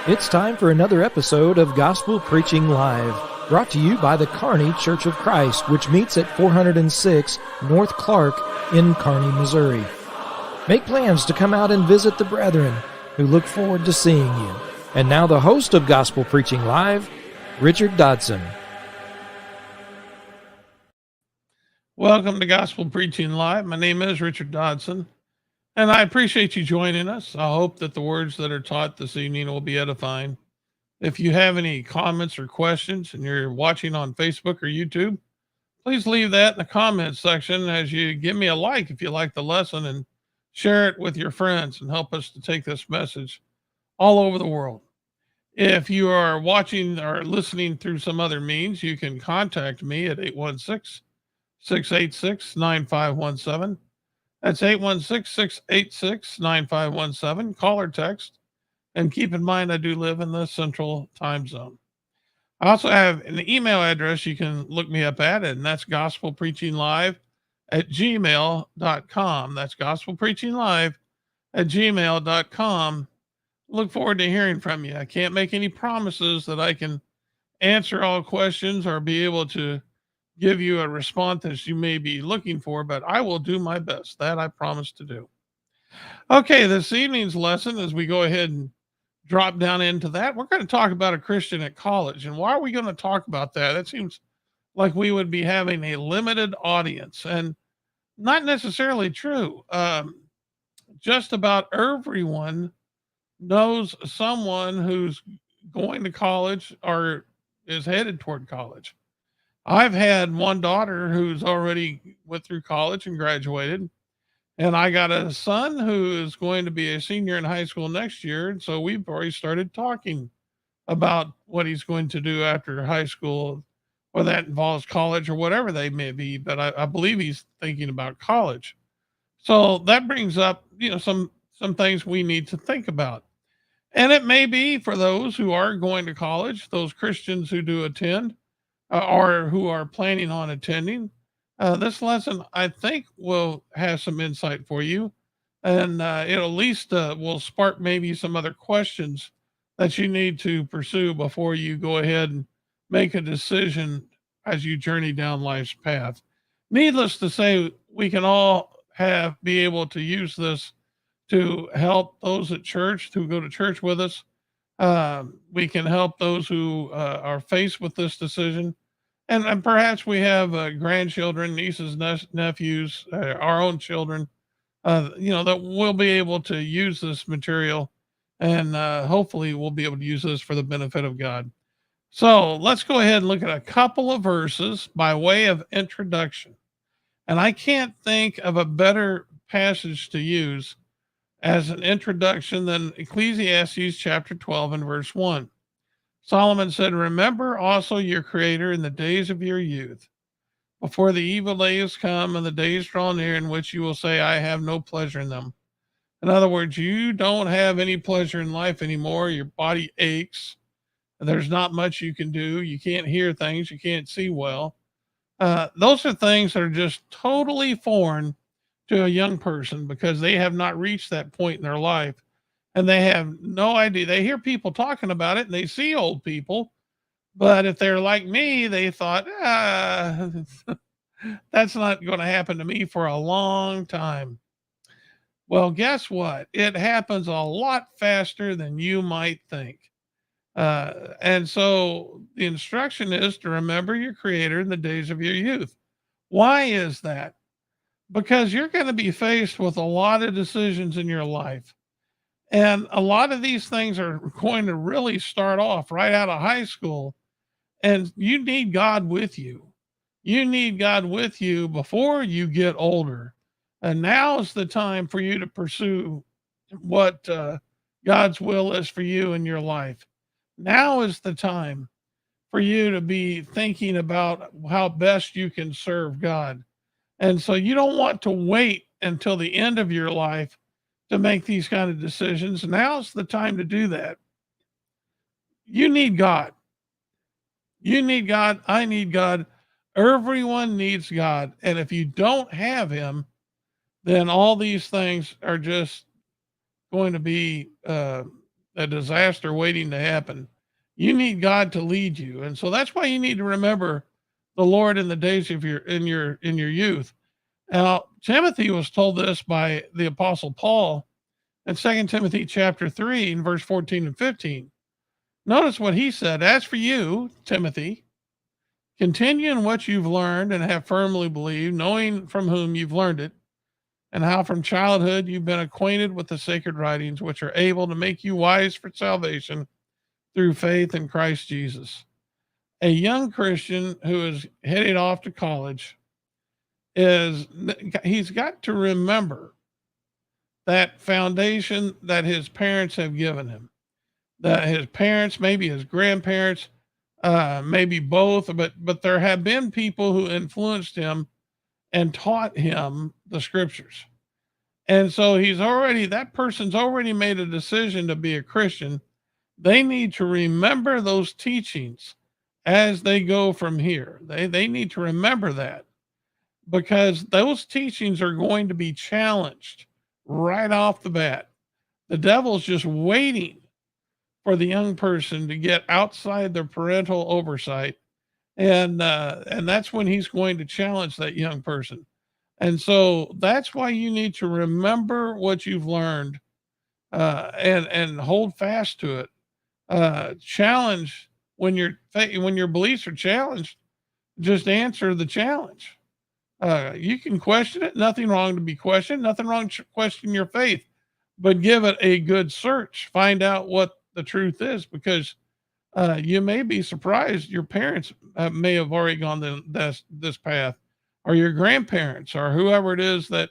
It's time for another episode of Gospel Preaching Live, brought to you by the Kearney Church of Christ, which meets at 406 North Clark in Kearney, Missouri. Make plans to come out and visit the brethren, who look forward to seeing you. And now the host of Gospel Preaching Live, Richard Dodson. Welcome to Gospel Preaching Live. My name is Richard Dodson, and I appreciate you joining us. I hope that the words that are taught this evening will be edifying. If you have any comments or questions and you're watching on Facebook or YouTube, please leave that in the comments section as you give me a like if you like the lesson and share it with your friends and help us to take this message all over the world. If you are watching or listening through some other means, you can contact me at 816-686-9517. That's 816-686-9517. Call or text. And keep in mind, I do live in the Central Time Zone. I also have an email address you can look me up at, and that's gospelpreachinglive@gmail.com. That's gospelpreachinglive@gmail.com. Look forward to hearing from you. I can't make any promises that I can answer all questions or be able to give you a response that you may be looking for, but I will do my best. That I promise to do. Okay, this evening's lesson, as we go ahead and drop down into that, we're going to talk about a Christian at college. And why are we going to talk about that? That seems like we would be having a limited audience, and not necessarily true. Just about everyone knows someone who's going to college or is headed toward college. I've had one daughter who's already went through college and graduated, and I got a son who is going to be a senior in high school next year. And so we've already started talking about what he's going to do after high school, whether that involves college or whatever they may be. But I believe he's thinking about college. So that brings up, some things we need to think about. And it may be for those who are going to college, those Christians who do attend, or who are planning on attending. This lesson, I think, will have some insight for you, and it at least will spark maybe some other questions that you need to pursue before you go ahead and make a decision as you journey down life's path. Needless to say, we can all be able to use this to help those at church who go to church with us. We can help those who are faced with this decision. And perhaps we have grandchildren, nieces, nephews, our own children, that will be able to use this material. And hopefully we'll be able to use this for the benefit of God. So let's go ahead and look at a couple of verses by way of introduction. And I can't think of a better passage to use as an introduction than Ecclesiastes chapter 12 and verse 1. Solomon said, "Remember also your Creator in the days of your youth, before the evil days come and the days draw near in which you will say, I have no pleasure in them." In other words, you don't have any pleasure in life anymore. Your body aches. There's not much you can do. You can't hear things. You can't see well. Those are things that are just totally foreign to a young person because they have not reached that point in their life and they have no idea. They hear people talking about it and they see old people, but if they're like me, they thought, that's not going to happen to me for a long time. Well, guess what? It happens a lot faster than you might think. And so the instruction is to remember your Creator in the days of your youth. Why is that? Because you're going to be faced with a lot of decisions in your life. And a lot of these things are going to really start off right out of high school. And you need God with you. You need God with you before you get older. And now is the time for you to pursue what God's will is for you in your life. Now is the time for you to be thinking about how best you can serve God. And so you don't want to wait until the end of your life to make these kind of decisions. Now's the time to do that. You need God. You need God. I need God. Everyone needs God. And if you don't have him, then all these things are just going to be a disaster waiting to happen. You need God to lead you. And so that's why you need to remember the Lord in the days of your youth. Now, Timothy was told this by the apostle Paul in 2 Timothy chapter 3 and verse 14 and 15. Notice what he said. As for you, Timothy, continue in what you've learned and have firmly believed, knowing from whom you've learned it, and how from childhood you've been acquainted with the sacred writings, which are able to make you wise for salvation through faith in Christ Jesus. A young Christian who is headed off to college he's got to remember that foundation that his parents have given him, that his parents, maybe his grandparents, maybe both, but there have been people who influenced him and taught him the scriptures. And so that person's already made a decision to be a Christian. They need to remember those teachings as they go from here. They need to remember that, because those teachings are going to be challenged right off the bat. The devil's just waiting for the young person to get outside their parental oversight, and that's when he's going to challenge that young person. And so that's why you need to remember what you've learned, and hold fast to it. Challenge when your beliefs are challenged. Just answer the challenge. You can question it. Nothing wrong to be questioned. Nothing wrong to question your faith, but give it a good search. Find out what the truth is, because you may be surprised. Your parents may have already gone this path, or your grandparents, or whoever it is that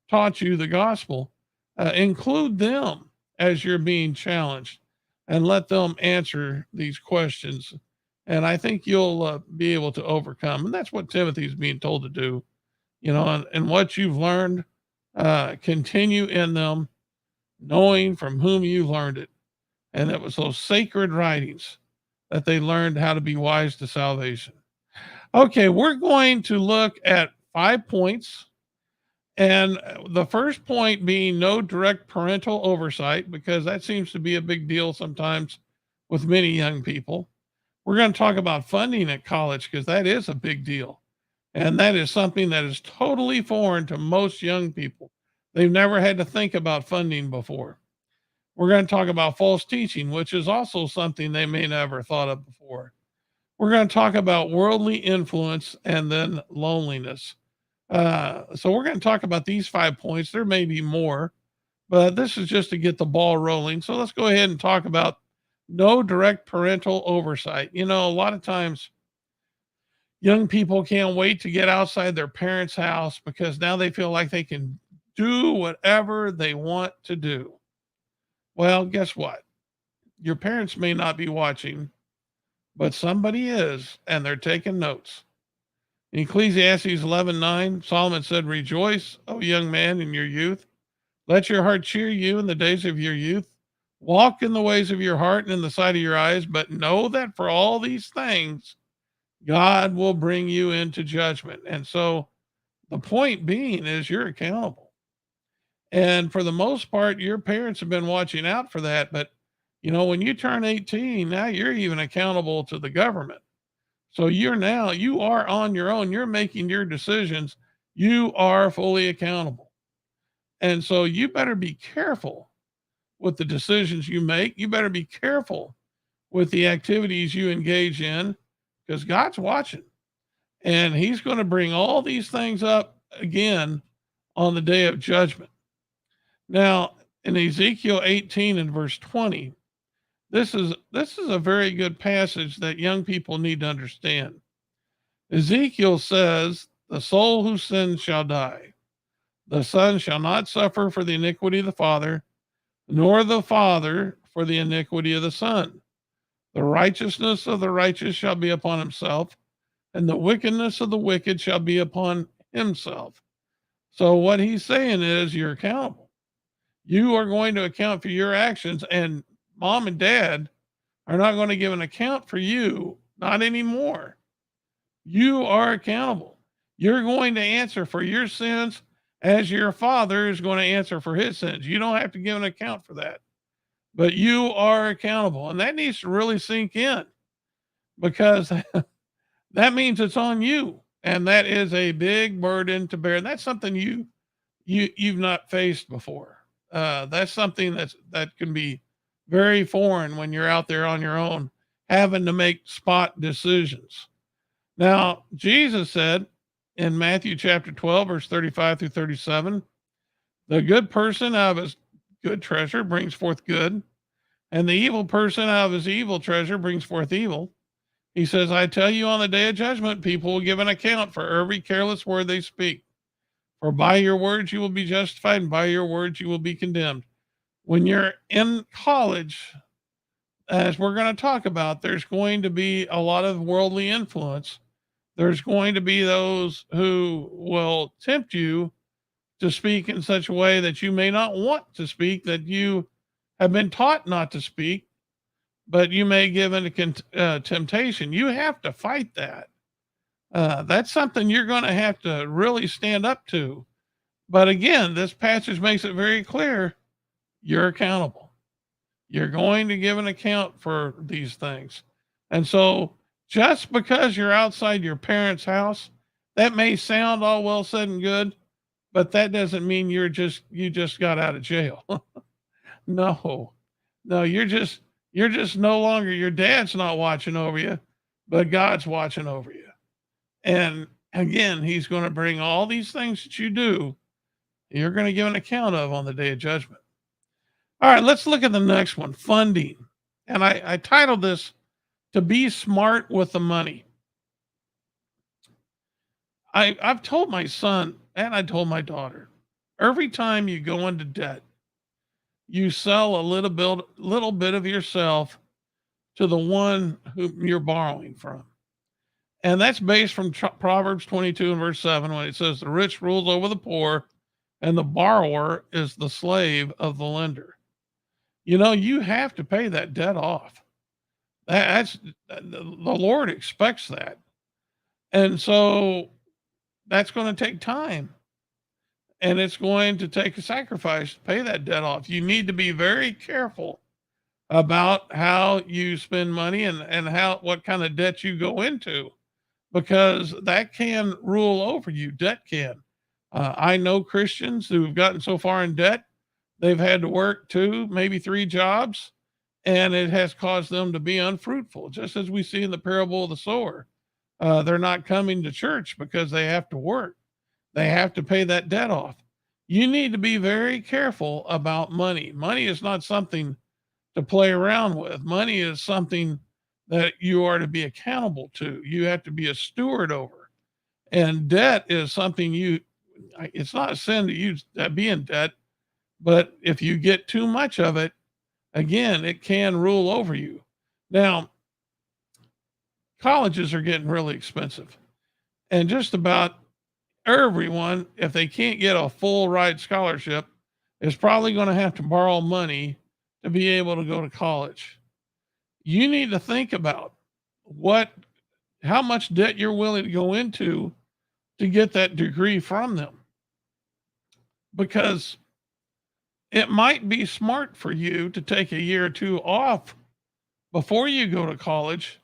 taught you the gospel. Include them as you're being challenged, and let them answer these questions. And I think you'll be able to overcome. And that's what Timothy's being told to do. And what you've learned, continue in them, knowing from whom you've learned it. And it was those sacred writings that they learned how to be wise to salvation. Okay, we're going to look at 5 points. And the first point being no direct parental oversight, because that seems to be a big deal sometimes with many young people. We're going to talk about funding at college, because that is a big deal. And that is something that is totally foreign to most young people. They've never had to think about funding before. We're going to talk about false teaching, which is also something they may never thought of before. We're going to talk about worldly influence, and then loneliness. So we're going to talk about these 5 points. There may be more, but this is just to get the ball rolling. So let's go ahead and talk about no direct parental oversight. A lot of times young people can't wait to get outside their parents' house, because now they feel like they can do whatever they want to do. Well, guess what? Your parents may not be watching, but somebody is, and they're taking notes. In Ecclesiastes 11:9, Solomon said, "Rejoice, O young man, in your youth. Let your heart cheer you in the days of your youth. Walk in the ways of your heart and in the sight of your eyes, but know that for all these things, God will bring you into judgment." And so the point being is you're accountable. And for the most part, your parents have been watching out for that. But, when you turn 18, now you're even accountable to the government. So you are on your own. You're making your decisions. You are fully accountable. And so you better be careful with the decisions you make. You better be careful with the activities you engage in, because God's watching, and he's going to bring all these things up again on the day of judgment. Now, in Ezekiel 18 and verse 20, this is a very good passage that young people need to understand. Ezekiel says, "The soul who sins shall die. The son shall not suffer for the iniquity of the father, nor the father for the iniquity of the son. The righteousness of the righteous shall be upon himself, and the wickedness of the wicked shall be upon himself." So what he's saying is you're accountable. You are going to account for your actions, and mom and dad are not going to give an account for you, not anymore. You are accountable. You're going to answer for your sins as your father is going to answer for his sins. You don't have to give an account for that. but you are accountable. And that needs to really sink in because that means it's on you. And that is a big burden to bear. And that's something you've not faced before. That's something that can be very foreign when you're out there on your own, having to make spot decisions. Now, Jesus said in Matthew chapter 12, verse 35 through 37, the good person out of his good treasure brings forth good, and the evil person out of his evil treasure brings forth evil. He says, I tell you, on the day of judgment, people will give an account for every careless word they speak. For by your words you will be justified, and by your words you will be condemned. When you're in college, as we're going to talk about, there's going to be a lot of worldly influence. There's going to be those who will tempt you to speak in such a way that you may not want to speak, that you have been taught not to speak, but you may give into temptation. You have to fight that. That's something you're going to have to really stand up to. But again, this passage makes it very clear you're accountable. You're going to give an account for these things. And so just because you're outside your parents' house, that may sound all well said and good, but that doesn't mean you just got out of jail. No. No, you're just no longer, your dad's not watching over you, but God's watching over you. And again, he's going to bring all these things that you do, you're going to give an account of on the day of judgment. All right, let's look at the next one, funding. And I titled this, To Be Smart with the Money. I've told my son and I told my daughter, every time you go into debt, you sell a little bit of yourself to the one whom you're borrowing from. And that's based from Proverbs 22 and verse 7, when it says, the rich rules over the poor, and the borrower is the slave of the lender. You know, you have to pay that debt off. That's the Lord expects that. And so that's going to take time. And it's going to take a sacrifice to pay that debt off. You need to be very careful about how you spend money and what kind of debt you go into, because that can rule over you. Debt can. I know Christians who've gotten so far in debt, they've had to work 2, maybe 3 jobs, and it has caused them to be unfruitful. Just as we see in the parable of the sower, they're not coming to church because they have to work. They have to pay that debt off. You need to be very careful about money. Money is not something to play around with. Money is something that you are to be accountable to. You have to be a steward over. And debt is something it's not a sin to be in debt, but if you get too much of it, again, it can rule over you. Now, colleges are getting really expensive. And just about everyone, if they can't get a full ride scholarship, is probably going to have to borrow money to be able to go to college. You need to think about how much debt you're willing to go into to get that degree from them. Because it might be smart for you to take a year or 2 off before you go to college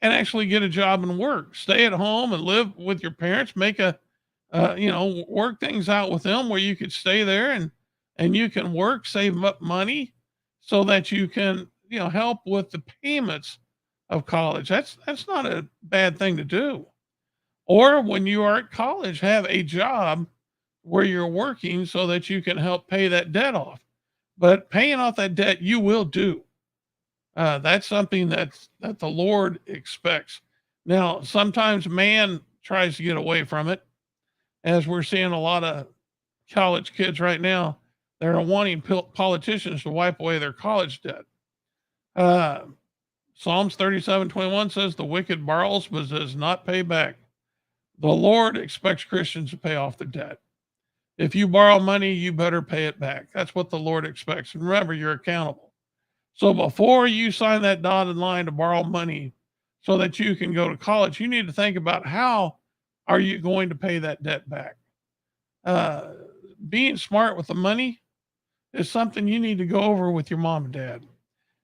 and actually get a job and work. Stay at home and live with your parents, make work things out with them where you could stay there and you can work, save up money so that you can, help with the payments of college. That's not a bad thing to do. Or when you are at college, have a job where you're working so that you can help pay that debt off. But paying off that debt, you will do. That's something that the Lord expects. Now, sometimes man tries to get away from it, as we're seeing a lot of college kids right now. They're wanting politicians to wipe away their college debt. Psalms 37:21 says, the wicked borrows but does not pay back. The Lord expects Christians to pay off their debt. If you borrow money, you better pay it back. That's what the Lord expects. And remember, you're accountable. So before you sign that dotted line to borrow money so that you can go to college, you need to think about how are you going to pay that debt back. Being smart with the money is something you need to go over with your mom and dad.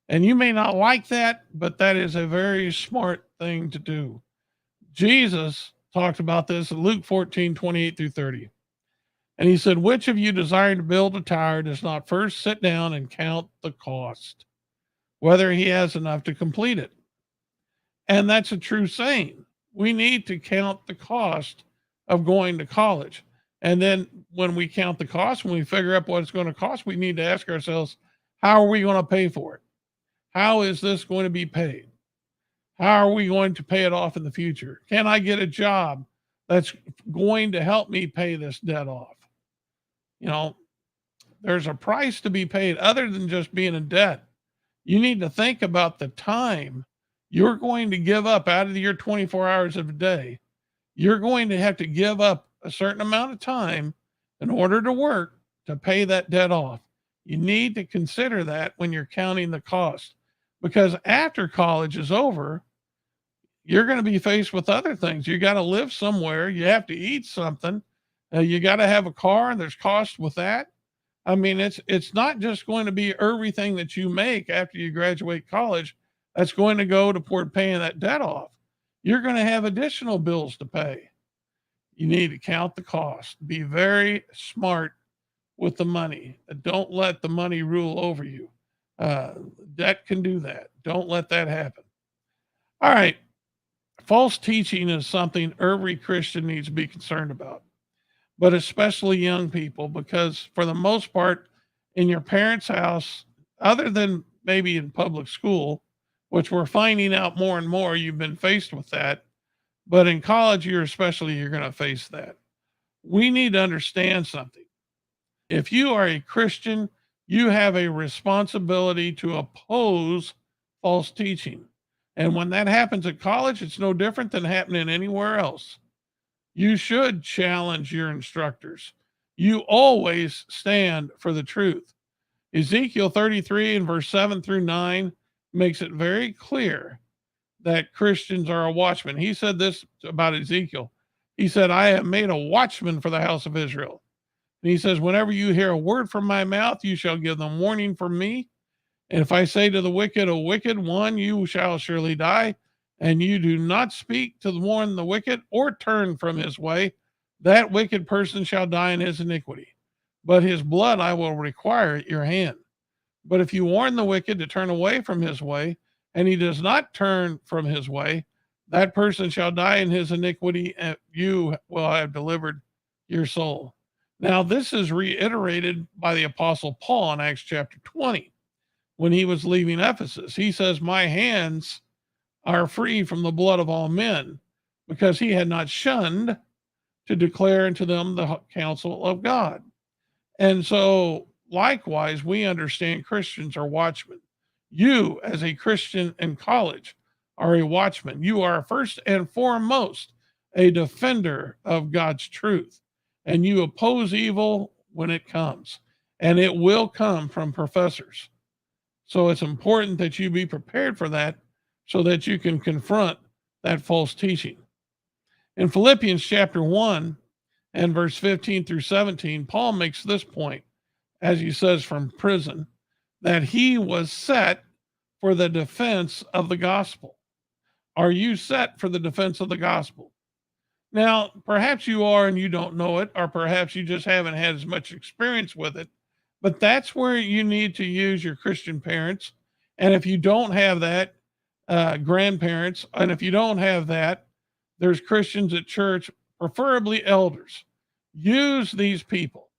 And you may not like that, but that is a very smart thing to do. Jesus talked about this in Luke 14:28 through 30. And he said, which of you desiring to build a tower does not first sit down and count the cost, whether he has enough to complete it? And that's a true saying. We need to count the cost of going to college. And then when we count the cost, when we figure out what it's going to cost, we need to ask ourselves, how are we going to pay for it? How is this going to be paid? How are we going to pay it off in the future? Can I get a job that's going to help me pay this debt off? You know, there's a price to be paid other than just being in debt. You need to think about the time you're going to give up out of your 24 hours of a day. You're going to have to give up a certain amount of time in order to work to pay that debt off. You need to consider that when you're counting the cost, because after college is over, you're going to be faced with other things. You got to live somewhere. You have to eat something. You got to have a car, and there's cost with that. I mean, it's not just going to be everything that you make after you graduate college that's going to go toward paying that debt off. You're going to have additional bills to pay. You need to count the cost. Be very smart with the money. Don't let the money rule over you. Debt can do that. Don't let that happen. All right. False teaching is something every Christian needs to be concerned about, but especially young people, because for the most part, in your parents' house, other than maybe in public school, which we're finding out more and more, you've been faced with that. But in college, you're going to face that. We need to understand something. If you are a Christian, you have a responsibility to oppose false teaching. And when that happens at college, it's no different than happening anywhere else. You should challenge your instructors. You always stand for the truth. Ezekiel 33 and verse 7 through 9 makes it very clear that Christians are a watchman. He said this about Ezekiel. He said, I have made a watchman for the house of Israel. And he says, whenever you hear a word from my mouth, you shall give them warning from me. And if I say to the wicked, O wicked one, you shall surely die, and you do not speak to warn the wicked or turn from his way, that wicked person shall die in his iniquity. But his blood I will require at your hand. But if you warn the wicked to turn away from his way, and he does not turn from his way, that person shall die in his iniquity, and you will have delivered your soul. Now, this is reiterated by the Apostle Paul in Acts chapter 20 when he was leaving Ephesus. He says, my hands are free from the blood of all men, because he had not shunned to declare unto them the counsel of God. And so, likewise, we understand Christians are watchmen. You, as a Christian in college, are a watchman. You are first and foremost a defender of God's truth, and you oppose evil when it comes, and it will come from professors. So it's important that you be prepared for that so that you can confront that false teaching. In Philippians chapter 1 and verse 15 through 17, Paul makes this point, as he says from prison, that he was set for the defense of the gospel. Are you set for the defense of the gospel? Now, perhaps you are and you don't know it, or perhaps you just haven't had as much experience with it, but that's where you need to use your Christian parents. And if you don't have that, grandparents, and if you don't have that, there's Christians at church, preferably elders. Use these people.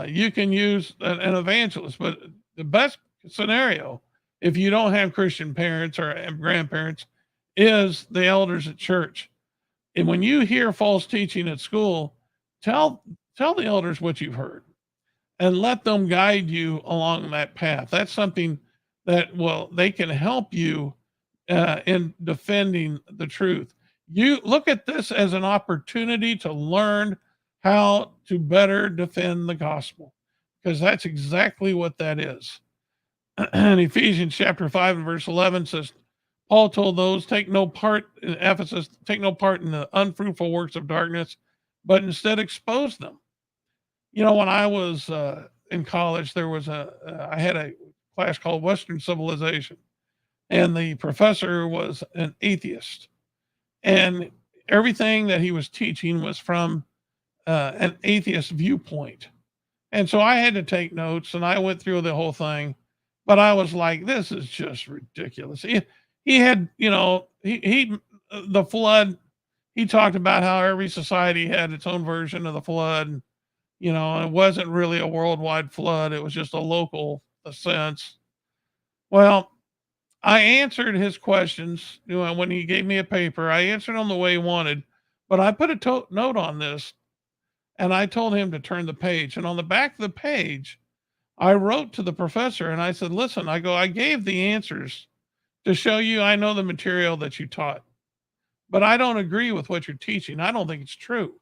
You can use an evangelist, but the best scenario, if you don't have Christian parents or grandparents, is the elders at church. And when you hear false teaching at school, tell the elders what you've heard and let them guide you along that path. That's something that, well, they can help you in defending the truth. You look at this as an opportunity to learn how to better defend the gospel, because that's exactly what that is. And Ephesians chapter 5 and verse 11 says, Paul told those, take no part in Ephesus, take no part in the unfruitful works of darkness, but instead expose them. You know, when I was in college, there was I had a class called Western Civilization, and the professor was an atheist, and everything that he was teaching was from an atheist viewpoint. And so I had to take notes and I went through the whole thing, but I was like, this is just ridiculous. He had, the flood, he talked about how every society had its own version of the flood. And, it wasn't really a worldwide flood. It was just a local sense. Well, I answered his questions, when he gave me a paper, I answered them the way he wanted, but I put a note on this and I told him to turn the page. And on the back of the page, I wrote to the professor and I said, listen, I gave the answers to show you I know the material that you taught, but I don't agree with what you're teaching. I don't think it's true.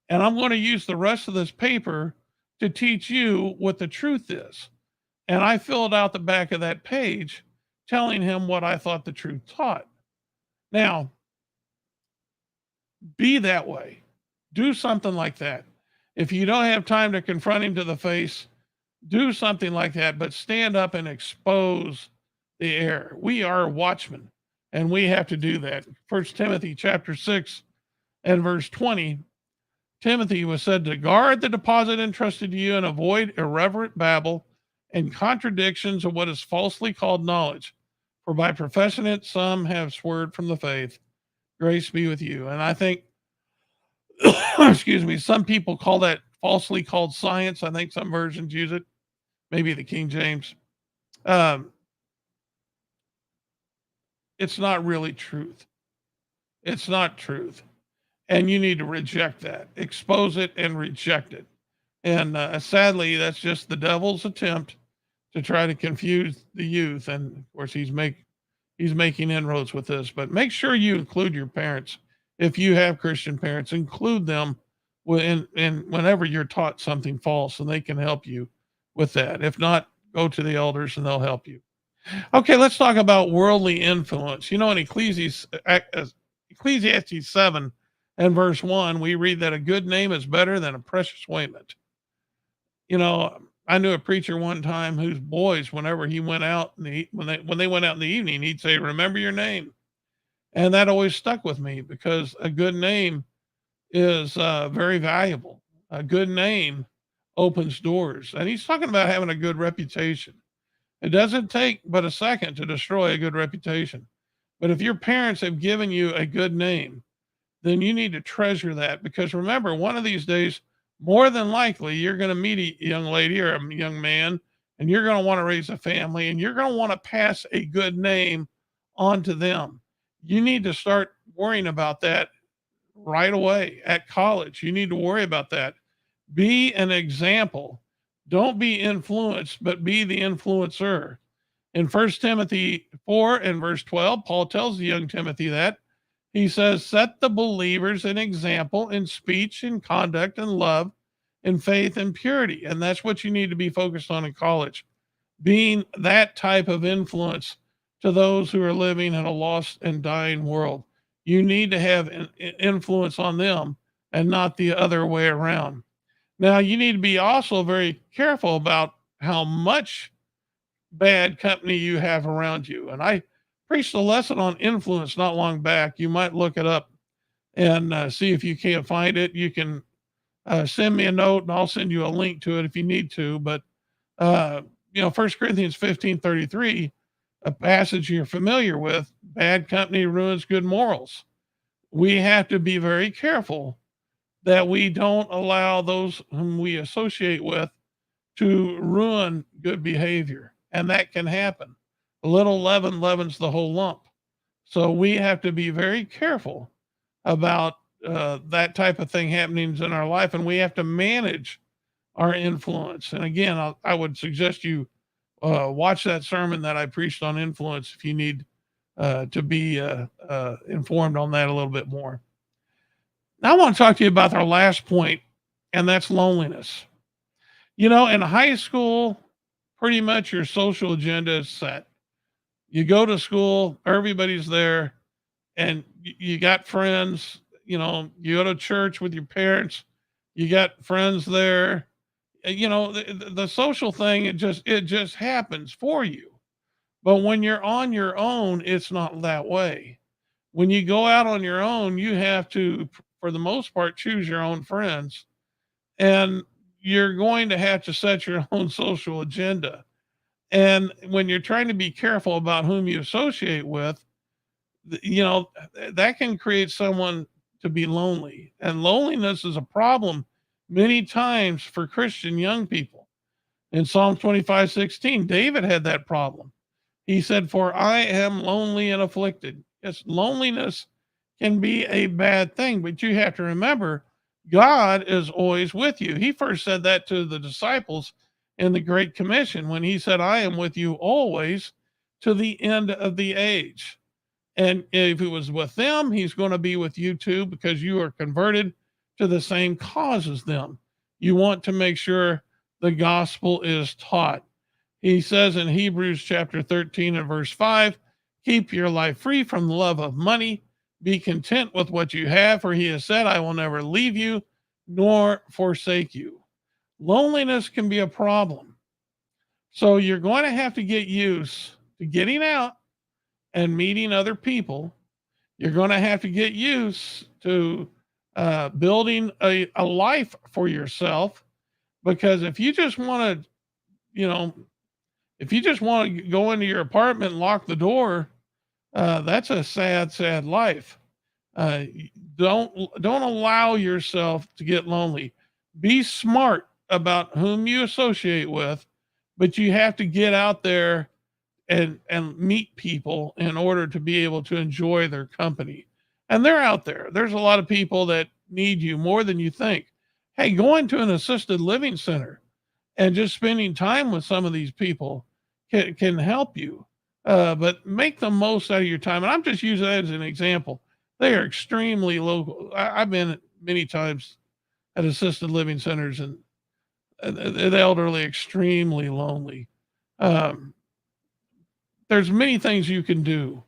And I'm going to use the rest of this paper to teach you what the truth is. And I filled out the back of that page telling him what I thought the truth taught. Now, be that way. Do something like that. If you don't have time to confront him to the face, do something like that, but stand up and expose the error. We are watchmen, and we have to do that. 1 Timothy chapter 6 and verse 20, Timothy was said to guard the deposit entrusted to you and avoid irreverent babble and contradictions of what is falsely called knowledge. For by professing it, some have swerved from the faith. Grace be with you. And I think, excuse me, some people call that falsely called science. I think some versions use it, maybe the King James. It's not really truth. It's not truth. And you need to reject that, expose it and reject it. And sadly, that's just the devil's attempt to try to confuse the youth. And of course, he's making inroads with this. But make sure you include your parents. If you have Christian parents, include them whenever you're taught something false, and they can help you with that. If not, go to the elders and they'll help you. Okay, let's talk about worldly influence. In Ecclesiastes 7 and verse 1, we read that a good name is better than a precious ointment. I knew a preacher one time whose boys, whenever he went out when they went out in the evening, he'd say, "Remember your name," and that always stuck with me because a good name is very valuable. A good name opens doors, and he's talking about having a good reputation. It doesn't take but a second to destroy a good reputation, but if your parents have given you a good name, then you need to treasure that, because remember, one of these days, more than likely, you're going to meet a young lady or a young man, and you're going to want to raise a family, and you're going to want to pass a good name on to them. You need to start worrying about that right away at college. You need to worry about that. Be an example. Don't be influenced, but be the influencer. In 1 Timothy 4 and verse 12, Paul tells the young Timothy that. He says, set the believers an example in speech and conduct and love and faith and purity. And that's what you need to be focused on in college. Being that type of influence to those who are living in a lost and dying world. You need to have an influence on them and not the other way around. Now, you need to be also very careful about how much bad company you have around you. And I preached a lesson on influence not long back. You might look it up and see if you can't find it. You can send me a note and I'll send you a link to it if you need to. But, 1 Corinthians 15:33, a passage you're familiar with, bad company ruins good morals. We have to be very careful that we don't allow those whom we associate with to ruin good behavior. And that can happen. A little leaven leavens the whole lump. So we have to be very careful about that type of thing happening in our life. And we have to manage our influence. And again, I would suggest you watch that sermon that I preached on influence if you need to be informed on that a little bit more. Now I want to talk to you about our last point, and that's loneliness. In high school, pretty much your social agenda is set. You go to school, everybody's there, and you got friends. You go to church with your parents, you got friends there. the social thing, it just happens for you. But when you're on your own, it's not that way. When you go out on your own, you have to, for the most part, choose your own friends, and you're going to have to set your own social agenda. And when you're trying to be careful about whom you associate with, that can create someone to be lonely. And loneliness is a problem many times for Christian young people. In Psalm 25:16, David had that problem. He said, "For I am lonely and afflicted." Yes, loneliness can be a bad thing, but you have to remember God is always with you. He first said that to the disciples in the Great Commission when he said, "I am with you always to the end of the age." And if it was with them, he's going to be with you too because you are converted to the same cause as them. You want to make sure the gospel is taught. He says in Hebrews chapter 13 and verse 5, keep your life free from the love of money. Be content with what you have, for he has said, I will never leave you nor forsake you. Loneliness can be a problem. So you're going to have to get used to getting out and meeting other people. You're going to have to get used to building a life for yourself, because if you just want to, you know, if you just want to go into your apartment and lock the door, that's a sad, sad life. Uh, don't allow yourself to get lonely. Be smart about whom you associate with, but you have to get out there and meet people in order to be able to enjoy their company. And they're out there. There's a lot of people that need you more than you think. Hey, going to an assisted living center and just spending time with some of these people can help you. But make the most out of your time. And I'm just using that as an example. They are extremely local. I've been many times at assisted living centers, and the elderly extremely lonely. Um, there's many things you can do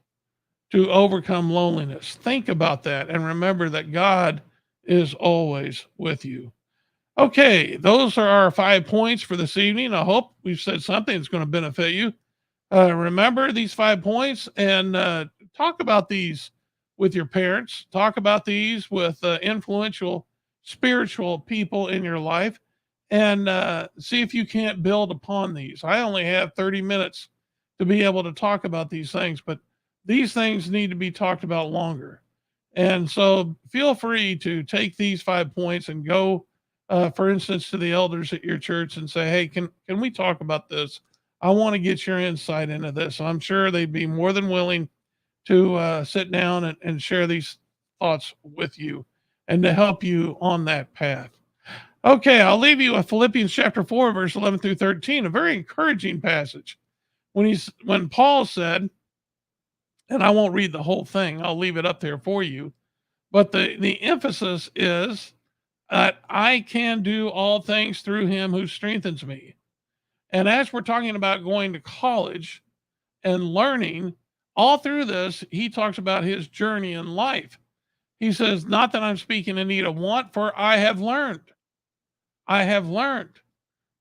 to overcome loneliness. Think about that and remember that God is always with you. Okay, those are our 5 points for this evening. I hope we've said something that's going to benefit you. Remember these 5 points and talk about these with your parents. Talk about these with influential spiritual people in your life, and see if you can't build upon these. I only have 30 minutes to be able to talk about these things, but these things need to be talked about longer. And so feel free to take these 5 points and go, for instance, to the elders at your church and say, hey, can we talk about this? I want to get your insight into this. I'm sure they'd be more than willing to sit down and share these thoughts with you and to help you on that path. Okay, I'll leave you with Philippians chapter 4, verse 11 through 13, a very encouraging passage. When Paul said, and I won't read the whole thing, I'll leave it up there for you, but the emphasis is that I can do all things through him who strengthens me. And as we're talking about going to college and learning, all through this, he talks about his journey in life. He says, not that I'm speaking in need of want, for I have learned. I have learned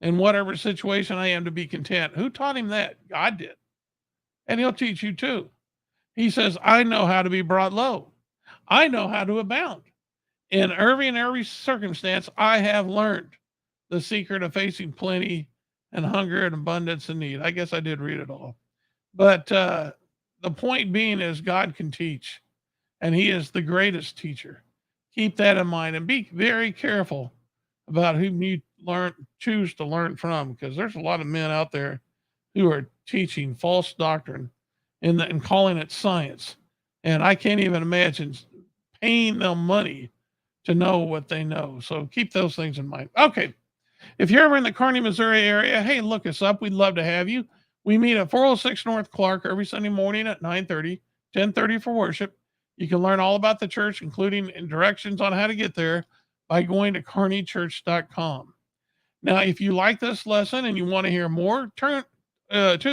in whatever situation I am to be content. Who taught him that? God did. And he'll teach you too. He says, I know how to be brought low. I know how to abound. In every circumstance, I have learned the secret of facing plenty and hunger and abundance and need. I guess I did read it all. But the point being is God can teach, and he is the greatest teacher. Keep that in mind and be very careful about whom you choose to learn from, because there's a lot of men out there who are teaching false doctrine and calling it science. And I can't even imagine paying them money to know what they know. So keep those things in mind. Okay. If you're ever in the Kearney, Missouri area, hey, look us up. We'd love to have you. We meet at 406 North Clark every Sunday morning at 9:30, 10:30 for worship. You can learn all about the church, including directions on how to get there, by going to kearneychurch.com. Now, if you like this lesson and you want to hear more, tune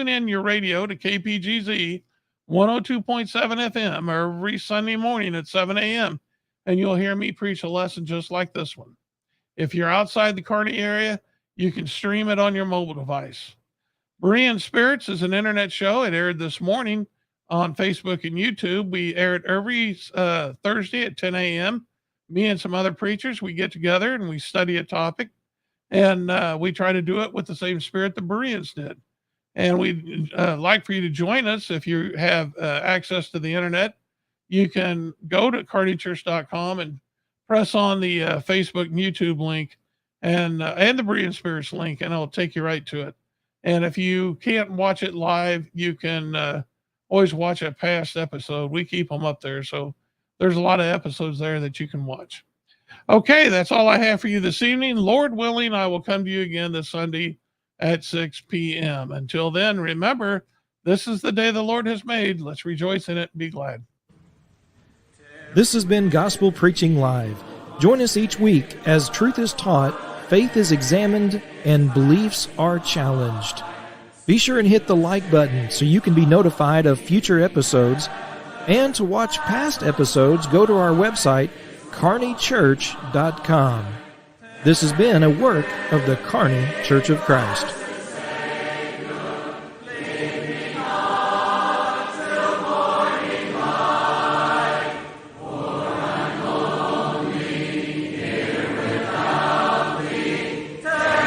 in your radio to KPGZ 102.7 FM every Sunday morning at 7 a.m., and you'll hear me preach a lesson just like this one. If you're outside the Kearney area, You can stream it on your mobile device. Berean Spirits is an internet show. It aired this morning on Facebook and YouTube. We air it every Thursday at 10 a.m. Me and some other preachers, we get together and we study a topic. And we try to do it with the same spirit the Bereans did. And we'd like for you to join us. If you have access to the internet, you can go to carneychurch.com and press on the Facebook and YouTube link and the Berean Spirits link, and it'll take you right to it. And if you can't watch it live, you can always watch a past episode. We keep them up there. So there's a lot of episodes there that you can watch. Okay, that's all I have for you this evening. Lord willing, I will come to you again this Sunday at 6 p.m. Until then, remember, this is the day the Lord has made. Let's rejoice in it and be glad. This has been Gospel Preaching Live. Join us each week as truth is taught, faith is examined, and beliefs are challenged. Be sure and hit the like button so you can be notified of future episodes. And to watch past episodes, go to our website, carneychurch.com. This has been a work of the Kearney Church of Christ.